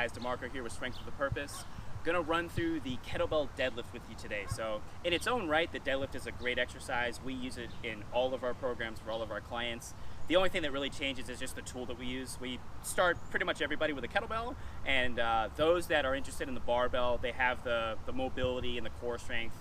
guys, Demarco here with Strength with a Purpose. Gonna run through the kettlebell deadlift with you today. So in its own right, the deadlift is a great exercise. We use it in all of our programs for all of our clients. The only thing that really changes is just the tool that we use. We start pretty much everybody with a kettlebell, and those that are interested in the barbell, they have the mobility and the core strength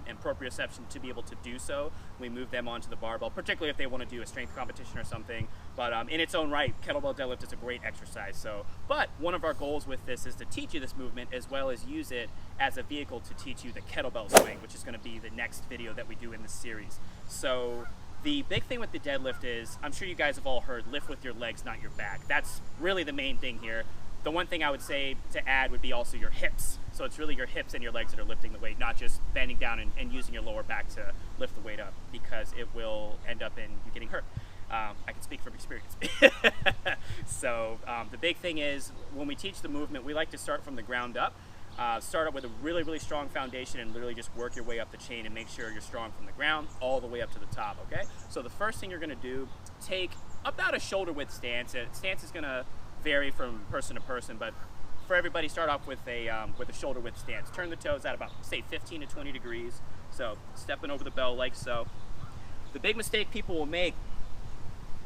and proprioception to be able to do so. We move them onto the barbell, particularly if they want to do a strength competition or something. But in its own right, kettlebell deadlift is a great exercise. But one of our goals with this is to teach you this movement as well as use it as a vehicle to teach you the kettlebell swing, which is going to be the next video that we do in this series. So the big thing with the deadlift is, I'm sure you guys have all heard, lift with your legs, not your back. That's really the main thing here. The one thing I would say to add would be also your hips. So it's really your hips and your legs that are lifting the weight, not just bending down and using your lower back to lift the weight up, because it will end up in you getting hurt. I can speak from experience. So the big thing is, when we teach the movement, we like to start from the ground up. Start up with a really strong foundation and literally just work your way up the chain and make sure you're strong from the ground all the way up to the top, okay? So the first thing you're gonna do, take about a shoulder width stance. Stance is gonna vary from person to person, but for everybody, start off with a shoulder width stance. Turn the toes at about, say, 15 to 20 degrees. So stepping over the bell like so. The big mistake people will make,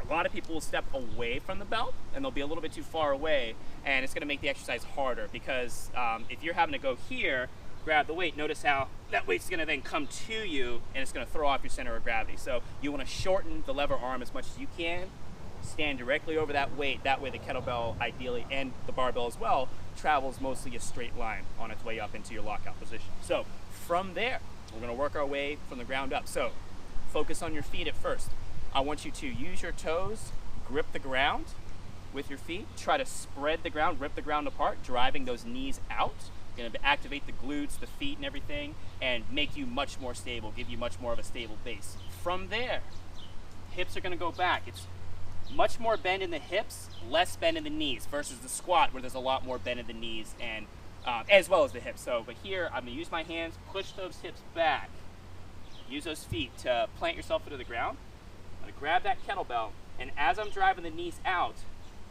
a lot of people will step away from the belt and they'll be a little bit too far away, and it's going to make the exercise harder, because if you're having to go here, grab the weight, notice how that weight's going to then come to you and it's going to throw off your center of gravity. So you want to shorten the lever arm as much as you can, stand directly over that weight. That way the kettlebell, ideally, and the barbell as well, travels mostly a straight line on its way up into your lockout position. So from there, we're going to work our way from the ground up. So focus on your feet at first. I want you to use your toes, grip the ground with your feet, try to spread the ground, rip the ground apart, driving those knees out. Going to activate the glutes, the feet and everything, and make you much more stable, give you much more of a stable base. From there, hips are going to go back. It's much more bend in the hips, less bend in the knees, versus the squat where there's a lot more bend in the knees and as well as the hips. But here, I'm going to use my hands, push those hips back, use those feet to plant yourself into the ground. I'm going to grab that kettlebell, and as I'm driving the knees out,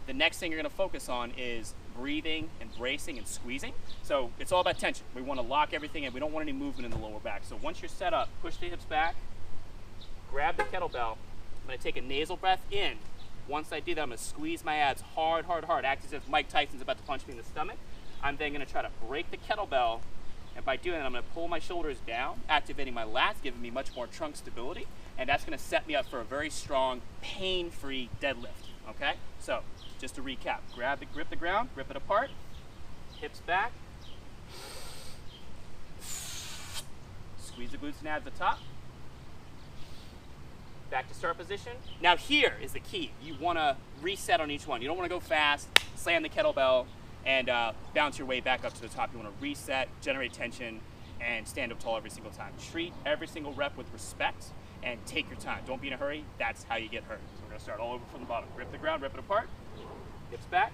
the next thing you're going to focus on is breathing and bracing and squeezing. So it's all about tension. We want to lock everything in. We don't want any movement in the lower back. So once you're set up, push the hips back, grab the kettlebell. I'm going to take a nasal breath in. Once I do that, I'm going to squeeze my abs hard, act as if Mike Tyson's about to punch me in the stomach. I'm then going to try to break the kettlebell, and by doing that, I'm going to pull my shoulders down, activating my lats, giving me much more trunk stability, and that's going to set me up for a very strong, pain-free deadlift, okay? So, just to recap, grip the ground, rip it apart, hips back, squeeze the glutes and abs at the top, back to start position. Now here is the key. You want to reset on each one. You don't want to go fast, slam the kettlebell, and bounce your way back up to the top. You want to reset, generate tension, and stand up tall every single time. Treat every single rep with respect and take your time. Don't be in a hurry. That's how you get hurt. So we're going to start all over from the bottom. Grip the ground, rip it apart, hips back.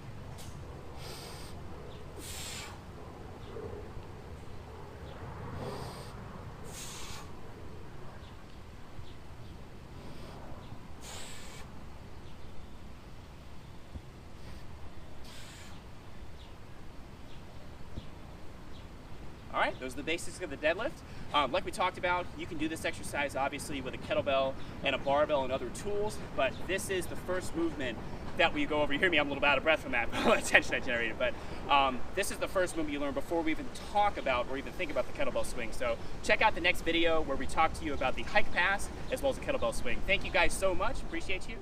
All right, those are the basics of the deadlift. Like we talked about, you can do this exercise obviously with a kettlebell and a barbell and other tools, but this is the first movement that we go over. You hear me, I'm a little out of breath from that tension I generated, but this is the first movement you learn before we even talk about or even think about the kettlebell swing. So check out the next video where we talk to you about the hike pass as well as the kettlebell swing. Thank you guys so much, appreciate you.